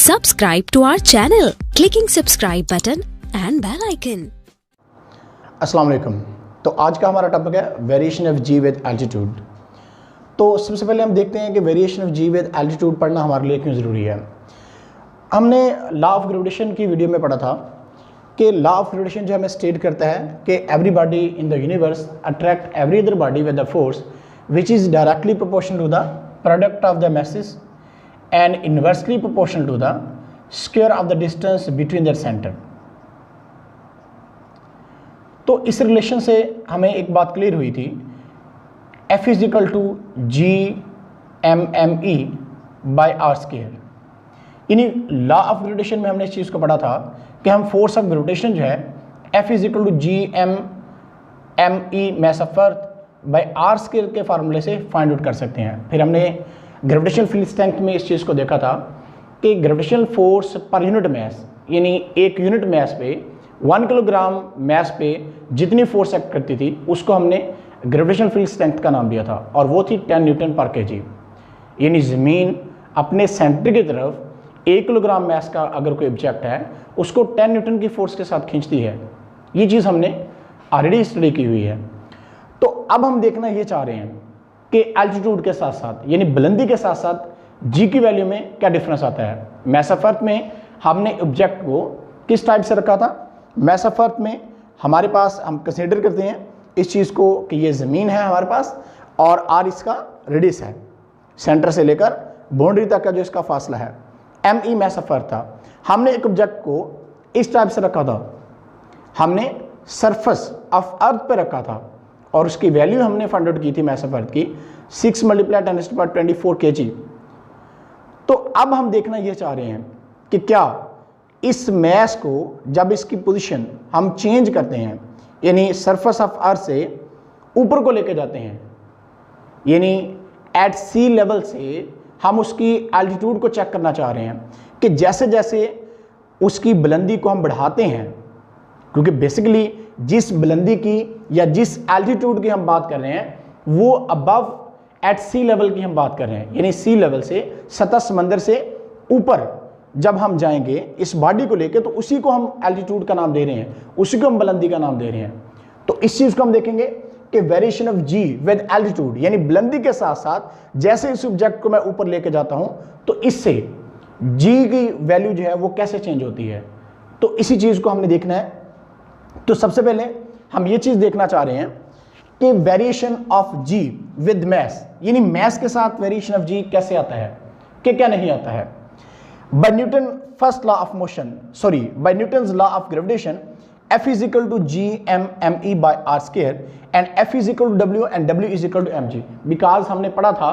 Subscribe to our channel, clicking subscribe button and bell icon. अस्सलाम वालेकुम। तो आज का हमारा टॉपिक है variation of g with altitude. तो सबसे पहले हम देखते हैं कि variation of g with altitude पढ़ना हमारे लिए क्यों ज़रूरी है। हमने लॉ ऑफ ग्रेविटेशन की वीडियो में पढ़ा था कि लॉ ऑफ ग्रेविटेशन जो हमें स्टेट करता है कि every body in the universe attract every other body with the force which is directly proportional to the product of the masses and inversely proportional to the square of the distance between their center। तो इस relation से हमें एक बात clear हुई थी, F is equal to G m m e by r square. यानी law of gravitation में हमने इस चीज़ को पढ़ा था कि हम फोर्स ऑफ ग्रेविटेशन जो है F is equal to G m m E mass of earth by r square के फार्मूले से फाइंड आउट कर सकते हैं। फिर हमने ग्रेविटेशनल फील्ड स्ट्रेंथ में इस चीज़ को देखा था कि gravitational force per unit mass, यानी एक यूनिट मैस पे 1 किलोग्राम मैस पे जितनी फोर्स एक्ट करती थी उसको हमने ग्रेविटेशनल फील्ड स्ट्रेंथ का नाम दिया था, और वो थी 10 न्यूटन पर केजी। यानी ज़मीन अपने सेंटर की तरफ 1 किलोग्राम मैस का अगर कोई ऑब्जेक्ट है उसको 10 न्यूटन की फोर्स के साथ खींचती है। ये चीज़ हमने ऑलरेडी स्टडी की हुई है। तो अब हम देखना ये चाह रहे हैं कि एल्टीट्यूड के साथ साथ यानी बुलंदी के साथ साथ जी की वैल्यू में क्या डिफरेंस आता है। मैस ऑफ अर्थ में हमने ऑब्जेक्ट को किस टाइप से रखा था। मैस ऑफ अर्थ में हमारे पास हम कंसीडर करते हैं इस चीज़ को कि ये ज़मीन है हमारे पास और आर इसका रेडियस है, सेंटर से लेकर बाउंड्री तक का जो इसका फासला है। M E mass of earth था। हमने एक ऑब्जेक्ट को इस टाइप से रखा था, हमने सरफेस ऑफ अर्थ पे रखा था और उसकी वैल्यू हमने फाइंड आउट की थी मैस ऑफ अर्थ की 6 × 10⁻24 kg। तो अब हम देखना ये चाह रहे हैं कि क्या इस मैस को जब इसकी पोजीशन हम चेंज करते हैं, यानी सरफेस ऑफ अर्थ से ऊपर को लेके जाते हैं, यानी एट सी लेवल से हम उसकी एल्टीट्यूड को चेक करना चाह रहे हैं कि जैसे जैसे उसकी बुलंदी को हम बढ़ाते हैं, क्योंकि बेसिकली जिस बुलंदी की या जिस एल्टीट्यूड की हम बात कर रहे हैं वो अबव एट सी लेवल की हम बात कर रहे हैं, यानी सी लेवल से सतह समंदर से ऊपर जब हम जाएंगे इस बॉडी को लेके तो उसी को हम एल्टीट्यूड का नाम दे रहे हैं, उसी को हम बुलंदी का नाम दे रहे हैं। तो इस चीज़ को हम देखेंगे कि variation of g with altitude, यानी बुलंदी के साथ साथ जैसे इस ऑब्जेक्ट को मैं ऊपर लेके जाता हूं तो इससे जी की वैल्यू जो है वो कैसे चेंज होती है। तो इसी चीज़ को हमने देखना है। तो सबसे पहले हम ये चीज़ देखना चाह रहे हैं कि variation of g with mass, यानी मैस के साथ वेरिएशन ऑफ जी कैसे आता है कि क्या नहीं आता है। By Newton first law of motion, sorry by Newton's law of gravitation, F is equal to G m m e by r square and F is equal to W and W is equal to m g. Because हमने पढ़ा था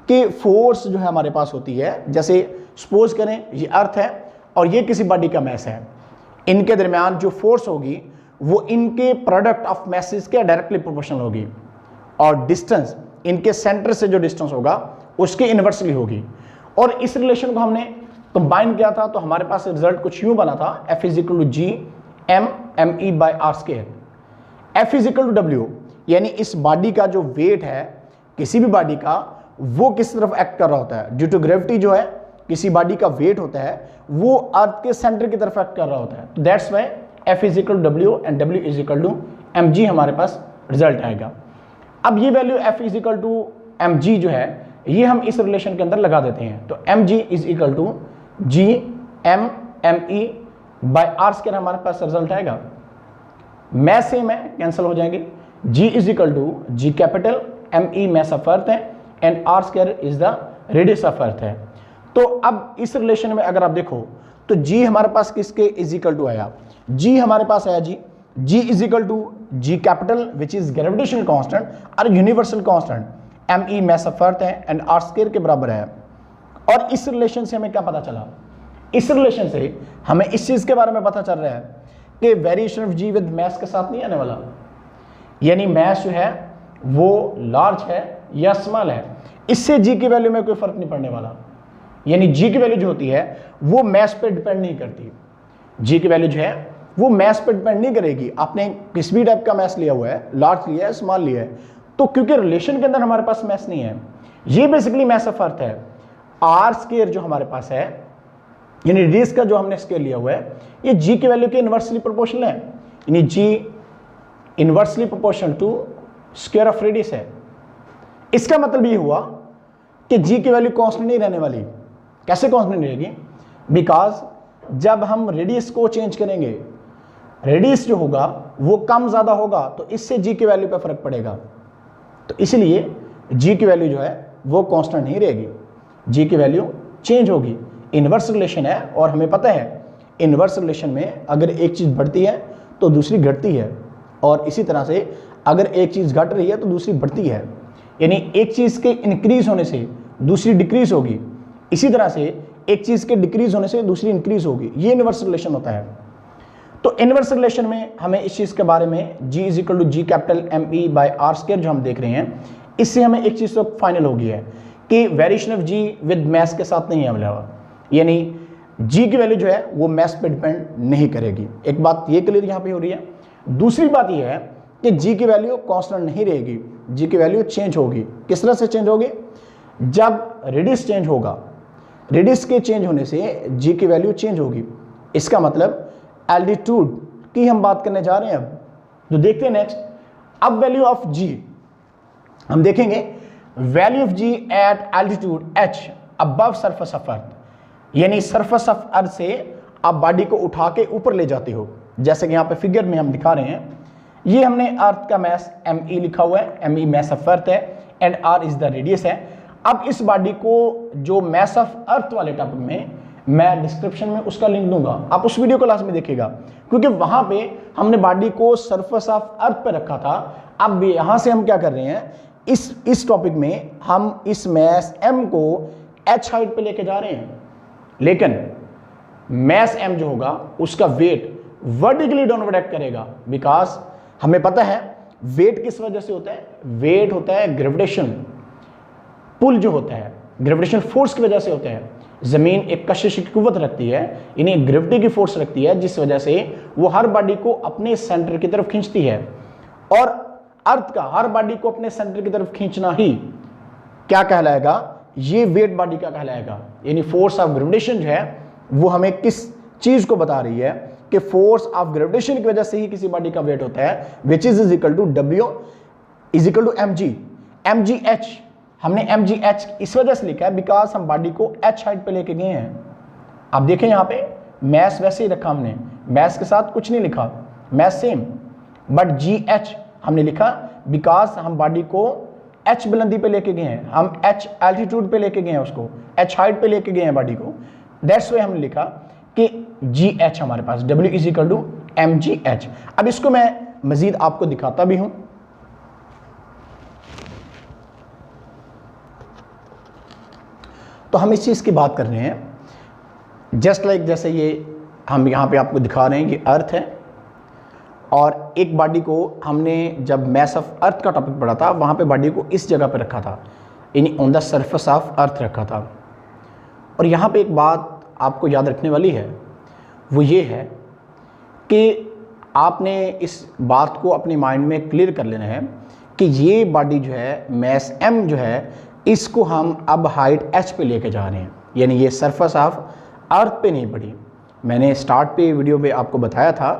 कि force जो है हमारे पास होती है, जैसे सपोज करें ये अर्थ है और ये किसी बॉडी का मैस है, इनके दरमियान जो फोर्स होगी वो इनके प्रोडक्ट ऑफ मैसेज के डायरेक्टली प्रोपोर्शनल होगी और डिस्टेंस इनके सेंटर से जो डिस्टेंस होगा उसके इन्वर्सली होगी। और इस रिलेशन को हमने कंबाइन किया था तो हमारे पास रिजल्ट कुछ यूं बना था, F is equal to G m m e by r square. F is equal to W, यानी इस बॉडी का जो वेट है किसी भी बॉडी का वो किस तरफ एक्ट कर रहा होता है। ड्यू टू ग्रेविटी जो है किसी बॉडी का वेट होता है वो अर्थ के सेंटर की तरफ एक्ट कर रहा होता है। तो that's why F is equal to W and W is equal to m g हमारे पास रिजल्ट आएगा। अब ये value F is equal to m g जो है ये हम इस रिलेशन के अंदर लगा देते हैं। तो m g is equal to G m m e by r square हमारे पास रिजल्ट आएगा। मैस से में कैंसिल हो जाएंगे। G is equal to G capital M E mass of earth है and R square is the radius of earth है। तो अब इस रिलेशन में अगर आप देखो तो G हमारे पास किसके इज इक्वल टू आया, G हमारे पास आया G is equal to G capital which is gravitational constant और universal constant M E mass of earth है एंड आर स्केयर के बराबर है। और इस रिलेशन से हमें क्या पता चला, इस रिलेशन से हमें इस चीज़ के बारे में पता चल रहा है कि variation of g with mass के साथ नहीं आने वाला, यानी मैस जो है वो लार्ज है या स्मॉल है, इससे जी की वैल्यू में कोई फर्क नहीं पड़ने वाला। यानी जी की वैल्यू जो होती है वो मैस पे डिपेंड नहीं करती, जी की वैल्यू जो है वो मैस पे डिपेंड नहीं करेगी। आपने किस भी टाइप का मैस लिया हुआ है, लार्ज लिया है स्मॉल लिया है, तो क्योंकि रिलेशन के अंदर हमारे पास मैस नहीं है, ये बेसिकली मैस ऑफ अर्थ है। आर स्केयर जो हमारे पास है यानी रेडियस का जो हमने स्केल लिया हुआ है ये जी की वैल्यू के इन्वर्सली प्रोपोर्शनल है, यानी G inversely proportional to square of radius है। इसका मतलब ये हुआ कि जी की वैल्यू कांस्टेंट नहीं रहने वाली। कैसे कांस्टेंट रहेगी? बिकॉज जब हम रेडियस को चेंज करेंगे, रेडियस जो होगा वो कम ज़्यादा होगा तो इससे जी की वैल्यू पे फर्क पड़ेगा। तो इसलिए जी की वैल्यू जो है वो कांस्टेंट नहीं रहेगी, जी की वैल्यू चेंज होगी। इन्वर्स रिलेशन है और हमें पता है इन्वर्स रिलेशन में अगर एक चीज़ बढ़ती है तो दूसरी घटती है, और इसी तरह से अगर एक चीज़ घट रही है तो दूसरी बढ़ती है, यानी एक चीज़ के इंक्रीज होने से दूसरी डिक्रीज होगी, इसी तरह से एक चीज़ के डिक्रीज होने से दूसरी इंक्रीज होगी। ये इन्वर्स रिलेशन होता है। तो इन्वर्स रिलेशन में हमें इस चीज़ के बारे में G equal to G capital ME by r square जो हम देख रहे हैं, इससे हमें एक चीज़ तो फाइनल हो गई है कि variation of G with math के साथ नहीं है, यानी G की वैल्यू जो है वो मैथ पे डिपेंड नहीं करेगी। एक बात ये क्लियर यहाँ पे हो रही है। दूसरी बात ये है कि G की वैल्यू कांस्टेंट नहीं रहेगी, G की वैल्यू चेंज होगी। किस तरह से चेंज होगी? जब रेडियस चेंज होगा, रेडियस के चेंज होने से G की वैल्यू चेंज होगी। इसका मतलब एल्टीट्यूड की हम बात करने जा रहे हैं। अब तो देखते हैं नेक्स्ट, अब वैल्यू ऑफ G हम देखेंगे। Value of G at altitude h above surface of earth, यानी सरफेस ऑफ अर्थ से आप बॉडी को उठा के ऊपर ले जाते हो, जैसे कि यहाँ पे फिगर में हम दिखा रहे हैं। ये हमने अर्थ का मैस ME लिखा हुआ है, ME मैस ऑफ अर्थ है and R is the radius है। अब इस बॉडी को जो मैस ऑफ अर्थ वाले टॉपिक में मैं डिस्क्रिप्शन में उसका लिंक दूंगा, आप उस वीडियो को लास्ट में देखिएगा, क्योंकि वहां पे हमने बॉडी को सरफेस ऑफ अर्थ पे रखा था। अब यहां से हम क्या कर रहे हैं, इस टॉपिक में हम इस मैस M को h हाइट पे लेके जा रहे हैं, लेकिन मैस M जो होगा उसका वेट वर्टिकली डाउनवर्ड एक्ट करेगा। बिकॉज हमें पता है वेट किस वजह से होता है, वेट होता है ग्रेविटेशन पुल जो होता है, ग्रेविटेशन फोर्स की वजह से होता है। जमीन एक कशिश की कुव्वत रखती है, यानी ग्रेविटी की फोर्स रखती है, जिस वजह से वो हर बॉडी को अपने सेंटर की तरफ खींचती है। और अर्थ का हर बॉडी को अपने सेंटर की तरफ खींचना ही क्या कहलाएगा, ये वेट बॉडी का कहलाएगा। यानी फोर्स ऑफ ग्रेविटेशन जो है वो हमें किस चीज को बता रही है कि फोर्स ऑफ ग्रेविटेशन की वजह से ही किसी बॉडी का वेट होता है, which is equal to W is equal to mgh। हमने mgh इस वजह से लिखा है बिकॉज हम बॉडी को h हाइट पे लेके गए हैं। आप देखें यहाँ पे मैस वैसे ही रखा हमने, मैस के साथ कुछ नहीं लिखा, मैस सेम, बट gh हमने लिखा बिकॉज हम बॉडी को h बुलंदी पे लेके गए हैं, हम h एल्टीट्यूड पे लेके गए हैं, उसको h हाइट पे लेके गए हैं बॉडी को। दैट्स वाई हमने लिखा कि gh हमारे पास W is equal to mgh। अब इसको मैं मजीद आपको दिखाता भी हूं। तो हम इस चीज़ की बात कर रहे हैं जस्ट लाइक जैसे ये हम यहाँ पे आपको दिखा रहे हैं कि अर्थ है, और एक बॉडी को हमने जब मैस ऑफ अर्थ का टॉपिक पढ़ा था वहाँ पे बॉडी को इस जगह पे रखा था, यानी ऑन द सरफेस ऑफ अर्थ रखा था। और यहाँ पे एक बात आपको याद रखने वाली है, वो ये है कि आपने इस बात को अपने माइंड में क्लियर कर लेना है कि ये बॉडी जो है मैस M जो है इसको हम अब हाइट h पे लेके जा रहे हैं, यानी ये सरफेस ऑफ अर्थ पे नहीं बढ़ी। मैंने स्टार्ट पे वीडियो पे आपको बताया था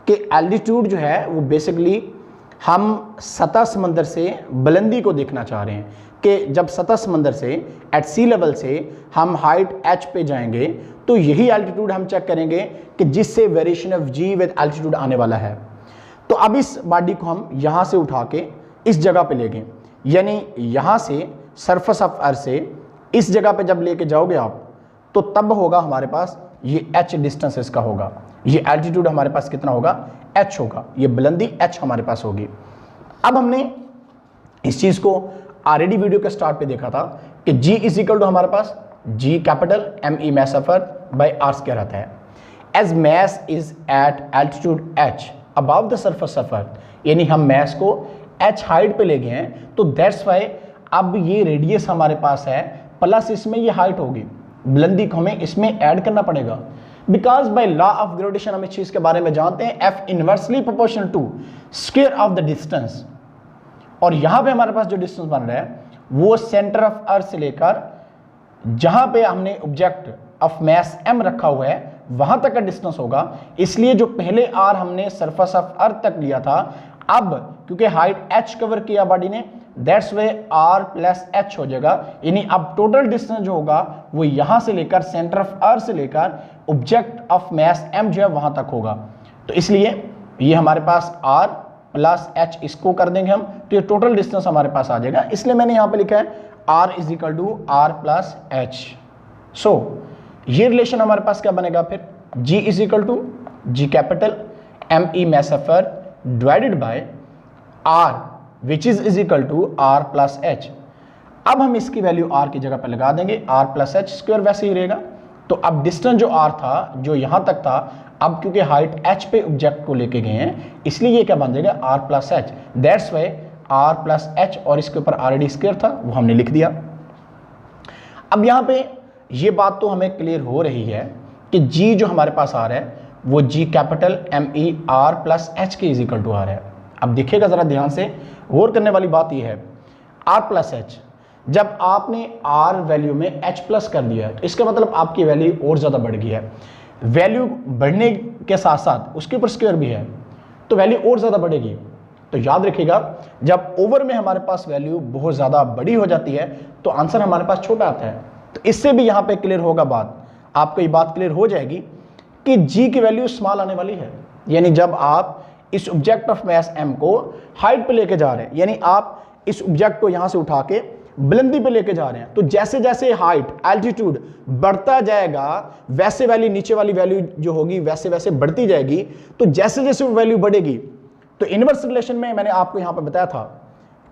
कि एल्टीट्यूड जो है वो बेसिकली हम सतह समंदर से बुलंदी को देखना चाह रहे हैं कि जब सतह समंदर से एट सी लेवल से हम हाइट h पे जाएंगे तो यही एल्टीट्यूड हम चेक करेंगे कि जिससे variation of G with altitude आने वाला है। तो अब इस बॉडी को हम यहाँ से उठा के इस जगह पे ले गए, यानी यहाँ से सरफेस ऑफ अर्थ से इस जगह पे जब लेके जाओगे आप तो तब होगा हमारे पास ये h डिस्टेंस इसका होगा, ये एल्टीट्यूड हमारे पास कितना होगा, h होगा, ये बुलंदी h हमारे पास होगी। अब हमने इस चीज़ को ऑलरेडी वीडियो के स्टार्ट पे देखा था कि G इज इक्वल टू हमारे पास G capital ME mass of earth by r square आता है। As mass is at altitude h above the surface of earth, यानी हम मैस को h हाइट पे ले गए हैं, तो दैट्स वाई अब ये रेडियस हमारे पास है प्लस इसमें ये हाइट होगी, बुलंदी को हमें इसमें ऐड करना पड़ेगा। Because by law of gravitation हम इस चीज के बारे में जानते हैं, F inversely proportional to square of the distance. और यहां पे हमारे पास जो डिस्टेंस बन रहा है वो सेंटर ऑफ अर्थ से लेकर जहां पे हमने ऑब्जेक्ट ऑफ मास m रखा हुआ है वहां तक का डिस्टेंस होगा। इसलिए जो पहले r हमने सरफेस ऑफ अर्थ तक लिया था, अब क्योंकि हाइट h कवर किया बॉडी ने, that's way r plus h हो जाएगा। यानी अब टोटल डिस्टेंस जो होगा वो यहां से लेकर सेंटर ऑफ अर्थ से लेकर ऑब्जेक्ट ऑफ मास m जो है वहां तक होगा। तो इसलिए ये हमारे पास r प्लस h इसको कर देंगे हम, तो ये टोटल डिस्टेंस हमारे पास आ जाएगा। इसलिए मैंने यहां पे लिखा है r is equal to r plus h। So ये रिलेशन हमारे पास क्या बनेगा फिर, g is equal to G capital m e mass of earth divided by r which is equal to r plus h। अब हम इसकी वैल्यू r की जगह पर लगा देंगे, r प्लस h स्क्वायर वैसे ही रहेगा। तो अब डिस्टेंस जो r था, जो यहां तक था, अब क्योंकि हाइट h पे ऑब्जेक्ट को लेके गए हैं, इसलिए ये क्या बन जाएगा r plus h। That's why r plus h, और इसके ऊपर ऑलरेडी स्क्वायर था वो हमने लिख दिया। अब यहाँ पे ये बात तो हमें क्लियर हो रही है कि g जो हमारे पास आ रहा है वो g capital m e r plus h के इज इक्वल टू r है। अब देखिएगा जरा ध्यान से, गौर करने वाली बात ये है, r प्लस h, जब आपने r वैल्यू में h प्लस कर दिया है तो इसका मतलब आपकी वैल्यू और ज़्यादा बढ़ गई है। वैल्यू बढ़ने के साथ साथ उसके ऊपर स्क्वायर भी है तो वैल्यू और ज़्यादा बढ़ेगी। तो याद रखिएगा, जब ओवर में हमारे पास वैल्यू बहुत ज़्यादा बड़ी हो जाती है तो आंसर हमारे पास छोटा आता है। तो इससे भी यहाँ पे क्लियर होगा बात, आपको ये बात क्लियर हो जाएगी कि g की वैल्यू स्मॉल आने वाली है। यानी जब आप इस ऑब्जेक्ट ऑफ मास m को हाइट पे लेके जा रहे हैं, यानी आप इस ऑब्जेक्ट को यहाँ से उठा के बुलंदी पे लेके जा रहे हैं, तो जैसे जैसे हाइट एल्टीट्यूड बढ़ता जाएगा वैसे वैल्यू, नीचे वाली वैल्यू जो होगी वैसे वैसे बढ़ती जाएगी। तो जैसे जैसे वो वैल्यू बढ़ेगी, तो इनवर्स रिलेशन में मैंने आपको यहाँ पे बताया था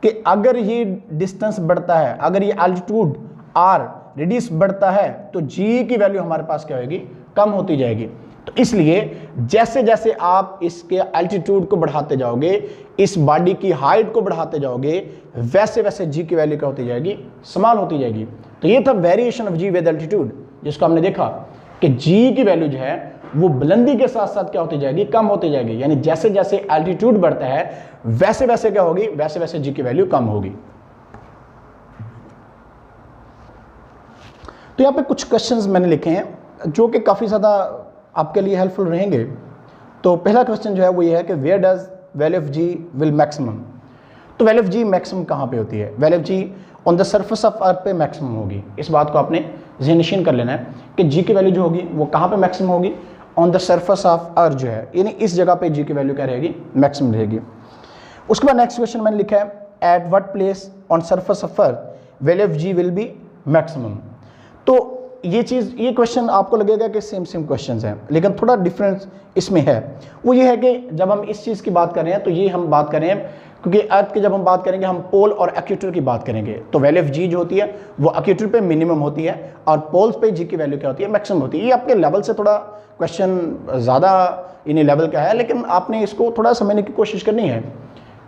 कि अगर ये डिस्टेंस बढ़ता है, अगर ये एल्टीट्यूड r रेडियस बढ़ता है, तो g की वैल्यू हमारे पास क्या होगी, कम होती जाएगी। तो इसलिए जैसे जैसे आप इसके एल्टीट्यूड को बढ़ाते जाओगे, इस बॉडी की हाइट को बढ़ाते जाओगे, वैसे वैसे g की वैल्यू क्या होती जाएगी, स्मॉल होती जाएगी। तो ये था variation of g with altitude, जिसको हमने देखा कि g की वैल्यू जो है वो बुलंदी के साथ साथ क्या होती जाएगी, कम होती जाएगी। यानी जैसे जैसे एल्टीट्यूड बढ़ता है वैसे वैसे क्या होगी, वैसे वैसे g की वैल्यू कम होगी। तो यहाँ पे कुछ क्वेश्चंस मैंने लिखे हैं जो कि काफ़ी ज़्यादा आपके लिए हेल्पफुल रहेंगे। तो पहला क्वेश्चन जो है वो ये है कि where does value of g will maximum. तो वैल्यू ऑफ जी मैक्सिमम कहाँ पे होती है, value of g on the surface of earth पे मैक्सिमम होगी। इस बात को आपने ज़हन कर लेना है कि जी की वैल्यू जो होगी वो कहाँ पे मैक्सिमम होगी, ऑन द सरफेस ऑफ अर्थ जो है, यानी इस जगह पे जी की वैल्यू क्या रहेगी, मैक्सिमम रहेगी। उसके बाद नेक्स्ट क्वेश्चन मैंने लिखा है at what place on surface of earth value of g will be maximum. तो ये चीज़, ये क्वेश्चन आपको लगेगा कि सेम क्वेश्चंस हैं, लेकिन थोड़ा डिफरेंस इसमें है। वो ये है कि जब हम इस चीज़ की बात कर रहे हैं तो ये हम बात कर रहे हैं क्योंकि अर्थ की जब हम बात करेंगे हम पोल और इक्वेटर की बात करेंगे, तो वैल्यू ऑफ जी जो होती है वो इक्वेटर पे मिनिमम होती है और पोल्स पे जी की वैल्यू क्या होती है, मैक्सिमम होती है। ये आपके लेवल से थोड़ा क्वेश्चन ज़्यादा इन्हीं लेवल का है, लेकिन आपने इसको थोड़ा समझने की कोशिश करनी है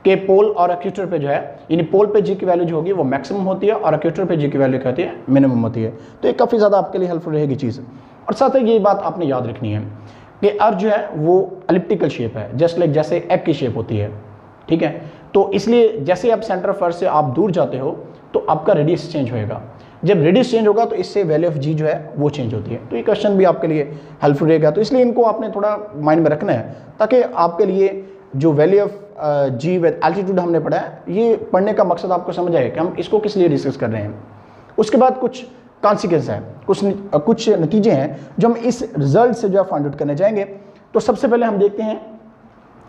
कि पोल और इक्वेटर पे जो है, यानी पोल पे जी की वैल्यू जो होगी वो मैक्सिमम होती है और इक्वेटर पे जी की वैल्यू क्या होती है, मिनिमम होती है। तो ये काफ़ी ज़्यादा आपके लिए हेल्पफुल रहेगी चीज़। और साथ ही ये बात आपने याद रखनी है कि अर्थ जो है वो एलिप्टिकल शेप है, जस्ट लाइक जैसे एग की शेप होती है, ठीक है। तो इसलिए जैसे आप सेंटर ऑफ अर्थ से आप दूर जाते हो तो आपका रेडियस चेंज होएगा, जब रेडियस चेंज होगा तो इससे वैल्यू ऑफ जी जो है वो चेंज होती है। तो ये क्वेश्चन भी आपके लिए हेल्पफुल रहेगा, तो इसलिए इनको आपने थोड़ा माइंड में रखना है ताकि आपके लिए जो value of g with altitude हमने पढ़ा है, ये पढ़ने का मकसद आपको समझ आए कि हम इसको किस लिए डिस्कस कर रहे हैं। उसके बाद कुछ कॉन्सिक्वेंस है, कुछ नतीजे हैं जो हम इस रिजल्ट से जो है फाइंड आउट करने जाएंगे। तो सबसे पहले हम देखते हैं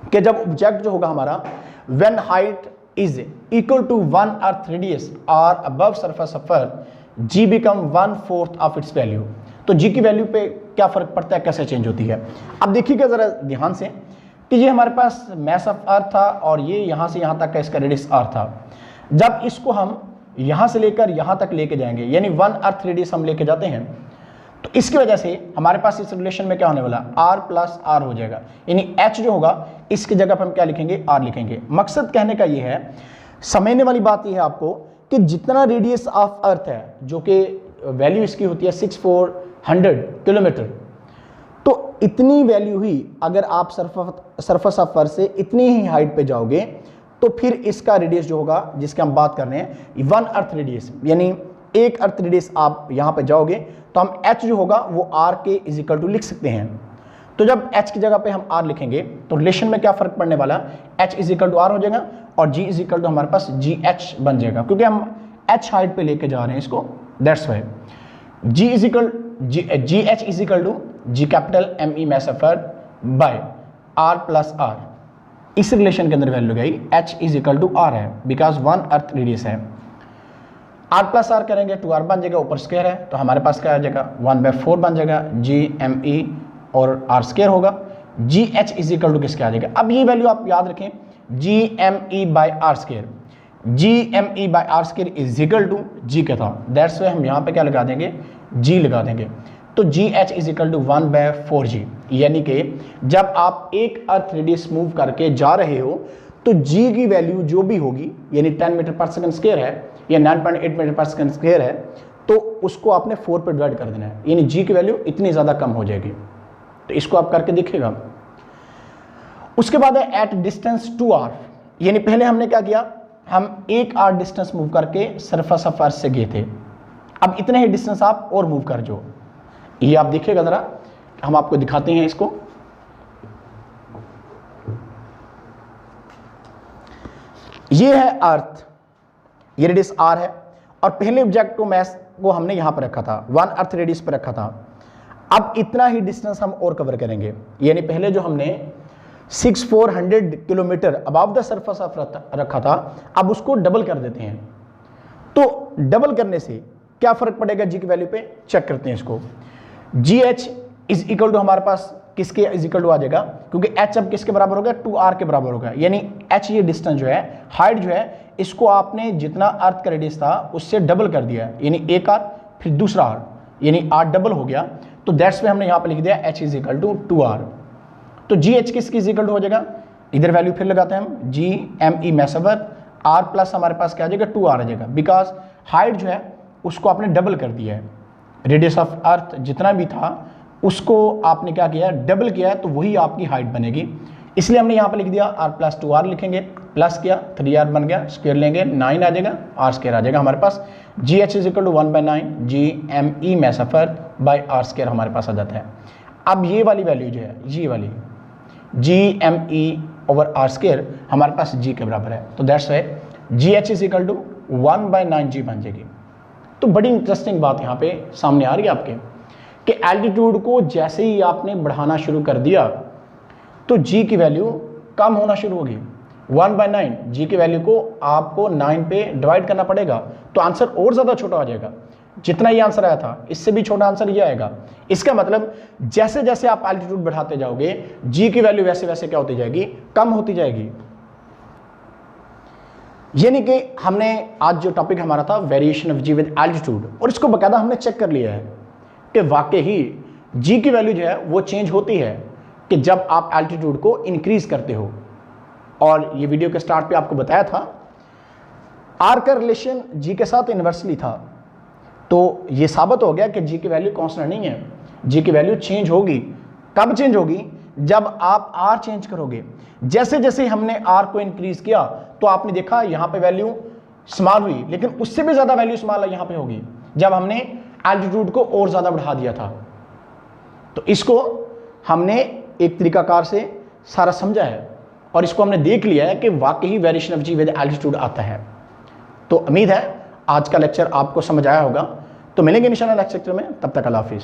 कि जब ऑब्जेक्ट जो होगा हमारा, when height is equal to 1 earth radius और above surface of earth, G become 1/4 of its value. तो जी की वैल्यू पे क्या फर्क पड़ता है, कैसे चेंज होती है। अब देखिएगा जरा ध्यान से कि ये हमारे पास मास ऑफ अर्थ था और ये यहाँ से यहाँ तक का इसका रेडियस r था। जब इसको हम यहाँ से लेकर यहाँ तक लेके जाएंगे, यानी 1 अर्थ रेडियस हम लेके जाते हैं, तो इसकी वजह से हमारे पास इस रिलेशन में क्या होने वाला, r प्लस r हो जाएगा। यानी h जो होगा इसकी जगह पर हम क्या लिखेंगे, r लिखेंगे। मकसद कहने का ये है, समझने वाली बात ये है आपको कि जितना रेडियस ऑफ अर्थ है, जो कि वैल्यू इसकी होती है 6400 किलोमीटर, तो इतनी वैल्यू ही अगर आप सरफेस ऑफ अर्थ से इतनी ही हाइट पे जाओगे तो फिर इसका रेडियस जो होगा, जिसकी हम बात कर रहे हैं 1 अर्थ रेडियस, यानी 1 अर्थ रेडियस आप यहाँ पे जाओगे तो हम h जो होगा वो r के इज इक्वल टू लिख सकते हैं। तो जब h की जगह पे हम r लिखेंगे तो रिलेशन में क्या फर्क पड़ने वाला, h is equal to r हो जाएगा और g इज इक्वल टू हमारे पास gh बन जाएगा, क्योंकि हम h हाइट पे लेके जा रहे हैं इसको, that's why g is equal gh is equal to g capital me mass of earth by r plus r। इस रिलेशन के अंदर वैल्यू गई h is equal to r है, बिकॉज 1 अर्थ रेडियस है। r प्लस r करेंगे 2r बन जाएगा, ऊपर स्क्वायर है तो हमारे पास क्या आ जाएगा 1/4 बन जाएगा, g me और r स्क्वायर होगा, gh इज इक्वल टू किसके आ जाएगा। अब ये वैल्यू आप याद रखें g me by r square, g me by r square is equal to g का था, दैट्स वाई हम यहाँ पे क्या लगा देंगे g लगा देंगे। तो gh is equal to 1/4g, यानी कि जब आप एक अर्थ रेडियस मूव करके जा रहे हो तो g की वैल्यू जो भी होगी, यानी 10 मीटर पर सेकंड स्क्वायर है या 9.8 मीटर पर सेकंड स्क्वायर है, तो उसको आपने 4 पे डिवाइड कर देना है, यानी g की वैल्यू इतनी ज़्यादा कम हो जाएगी। तो इसको आप करके देखिएगा। उसके बाद है एट डिस्टेंस 2r, यानी पहले हमने क्या किया, हम 1r डिस्टेंस मूव करके सरफेस ऑफ अर्थ से गए थे, अब इतने ही डिस्टेंस आप और मूव कर जो, ये आप देखिएगा ज़रा, हम आपको दिखाते हैं इसको। ये है अर्थ, ये रेडियस r है और पहले ऑब्जेक्ट को मैस को हमने यहां पर रखा था, 1 अर्थ रेडियस पर रखा था। अब इतना ही डिस्टेंस हम और कवर करेंगे, यानी पहले जो हमने 6400 kilometre above the surface of अर्थ रखा था, अब उसको डबल कर देते हैं। तो डबल करने से क्या फर्क पड़ेगा g की वैल्यू पे, चेक करते हैं इसको। gh इज इक्वल टू हमारे पास किसके इज इक्वल टू आ जाएगा, क्योंकि h अब किसके बराबर होगा, 2r के बराबर होगा, यानी h ये डिस्टेंस जो है, हाइट जो है, इसको आपने जितना अर्थ का रेडियस था उससे डबल कर दिया, यानी एक r फिर दूसरा r, यानी r डबल हो गया। तो दैट्स में हमने यहाँ पे लिख दिया h is equal to 2r। तो gh किसकी इज इक्वल टू हो जाएगा, इधर वैल्यू फिर लगाते हैं हम, g me मैसवर r प्लस हमारे पास क्या आ जाएगा 2r आ जाएगा, बिकॉज हाइट जो है उसको आपने डबल कर दिया है, रेडियस ऑफ अर्थ जितना भी था उसको आपने क्या किया, डबल किया है, तो वही आपकी हाइट बनेगी। इसलिए हमने यहाँ पे लिख दिया r प्लस 2r लिखेंगे, प्लस किया 3r बन गया, स्क्वायर लेंगे 9 आ जाएगा, r स्क्वायर आ जाएगा हमारे पास। gh is equal to 1/9 g me मैसफर बाई r स्क्वायर हमारे पास आ जाता है। अब ये वाली वैल्यू जो है, ये वाली g me over r square हमारे पास g के बराबर है, तो that's why gh is equal to 1/9g बन जाएगी। तो बड़ी इंटरेस्टिंग बात यहाँ पे सामने आ रही है आपके कि एल्टीट्यूड को जैसे ही आपने बढ़ाना शुरू कर दिया तो g की वैल्यू कम होना शुरू होगी। 1/9 g की वैल्यू को आपको 9 पे डिवाइड करना पड़ेगा, तो आंसर और ज़्यादा छोटा आ जाएगा। जितना ये आंसर आया था इससे भी छोटा आंसर ये आएगा। इसका मतलब जैसे जैसे आप एल्टीट्यूड बढ़ाते जाओगे g की वैल्यू वैसे वैसे क्या होती जाएगी, कम होती जाएगी। यानी कि हमने आज जो टॉपिक हमारा था variation of g with altitude, और इसको बकायदा हमने चेक कर लिया है कि वाकई ही g की वैल्यू जो है वो चेंज होती है कि जब आप एल्टीट्यूड को इंक्रीज करते हो। और ये वीडियो के स्टार्ट पे आपको बताया था r का रिलेशन g के साथ इन्वर्सली था, तो ये साबित हो गया कि g की वैल्यू कांस्टेंट नहीं है, g की वैल्यू चेंज होगी। कब चेंज होगी, जब आप r चेंज करोगे। जैसे जैसे हमने r को इंक्रीज किया तो आपने देखा यहाँ पे वैल्यू स्मॉल हुई, लेकिन उससे भी ज़्यादा वैल्यू स्मॉल यहाँ पे होगी जब हमने एल्टीट्यूड को और ज़्यादा बढ़ा दिया था। तो इसको हमने एक तरीकाकार से सारा समझा है और इसको हमने देख लिया है कि वाकई variation of g with altitude आता है। तो उम्मीद है आज का लेक्चर आपको समझ आया होगा। तो मिलेंगे इंशाल्लाह नेक्स्ट लेक्चर में, तब तक अल्लाह हाफिज़।